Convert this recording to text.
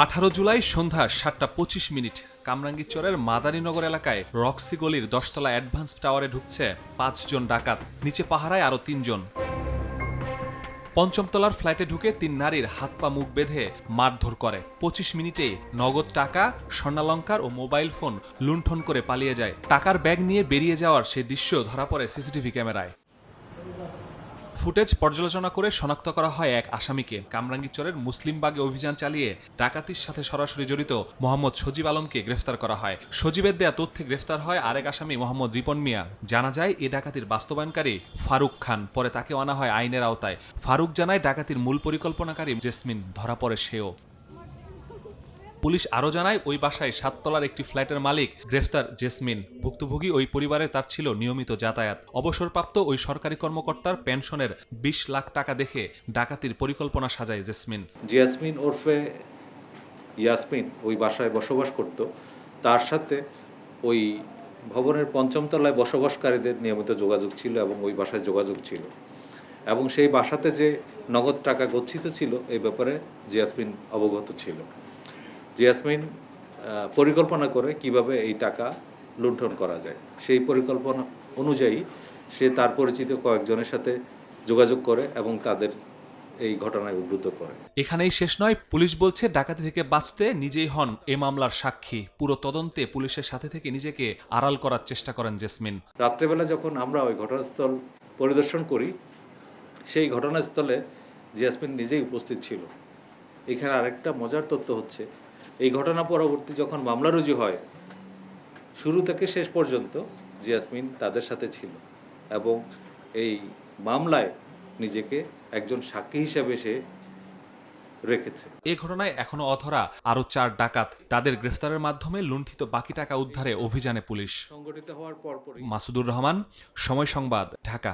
18 জুলাই সন্ধ্যা 7:25 কামরাঙ্গীরচরের মাদারীনগর এলাকায় রক্সি গলির 10তলা অ্যাডভান্স টাওয়ারে ঢুকছে 5 জন ডাকাত, নিচে পাহারায় আরও 3 জন। পঞ্চম তলার ফ্ল্যাটে ঢুকে 3 নারীর হাত পা মুখ বেঁধে মারধর করে। 25 মিনিটে নগদ টাকা, স্বর্ণালংকার ও মোবাইল ফোন লুণ্ঠন করে পালিয়ে যায়। টাকার ব্যাগ নিয়ে বেরিয়ে যাওয়ার সেই দৃশ্য ধরা পড়ে সিসিটিভি ক্যামেরায়। ফুটেজ পর্যালোচনা করে শনাক্ত করা হয় এক আসামিকে। কামরাঙ্গীরচরের মুসলিমবাগে অভিযান চালিয়ে ডাকাতির সাথে সরাসরি জড়িত মোহাম্মদ সজীব আলমকে গ্রেফতার করা হয়। সজীবের দেয়া তথ্যে গ্রেফতার হয় আরেক আসামি মোহাম্মদ রিপন মিয়া। জানা যায় এ ডাকাতির বাস্তবায়নকারী ফারুক খান, পরে তাকে আনা হয় আইনের আওতায়। ফারুক জানায় ডাকাতির মূল পরিকল্পনাকারী জেসমিন, ধরা পড়ে সেও। পুলিশ আরও জানায় ওই বাসায় 7 তলার একটি ফ্ল্যাটের মালিক গ্রেফতার জেসমিন। ভুক্তভোগী ওই পরিবারে তার ছিল নিয়মিত যাতায়াত। অবসরপ্রাপ্ত ওই সরকারি কর্মকর্তার পেনশনের 20 লাখ টাকা দেখে ডাকাতির পরিকল্পনা সাজায় জেসমিন। জেসমিন ওরফে ইয়াসমিন ওই বাসায় বসবাস করত। তার সাথে ওই ভবনের 5ম তলায় বসবাসকারীদের নিয়মিত যোগাযোগ ছিল এবং ওই বাসায় যোগাযোগ ছিল, এবং সেই বাসাতে যে নগদ টাকা গচ্ছিত ছিল এই ব্যাপারে জেসমিন অবগত ছিল। জেসমিন পরিকল্পনা করে কিভাবে এই টাকা লুণ্ঠন করা যায়, সেই পরিকল্পনা অনুযায়ী সে তার পরিচিত কয়েকজনের সাথে যোগাযোগ করে এবং তাদের এই ঘটনায় উদ্বুদ্ধ করে। এখানেই শেষ নয়, পুলিশ বলছে ডাকাতি থেকে বাঁচতে নিজেই হন এ মামলার সাক্ষী। পুরো তদন্তে পুলিশের সাথে থেকে নিজেকে আড়াল করার চেষ্টা করেন জেসমিন। রাত্রেবেলা যখন আমরা ওই ঘটনাস্থল পরিদর্শন করি, সেই ঘটনাস্থলে জেসমিন নিজেই উপস্থিত ছিল। এখানে আরেকটা মজার তথ্য হচ্ছে, এই ঘটনা পরবর্তী যখন মামলা রুজু হয়, শুরু থেকে শেষ পর্যন্ত জেসমিন তাদের সাথে ছিল এবং এই মামলায় নিজেকে একজন সাক্ষী হিসেবে সে রেখেছে। এই ঘটনায় এখনো অধরা আরও 4 ডাকাত। তাদের গ্রেফতারের মাধ্যমে লুণ্ঠিত বাকি টাকা উদ্ধারে অভিযানে পুলিশ। সংগঠিত হওয়ার পরপরই মাসুদুর রহমান, সময় সংবাদ, ঢাকা।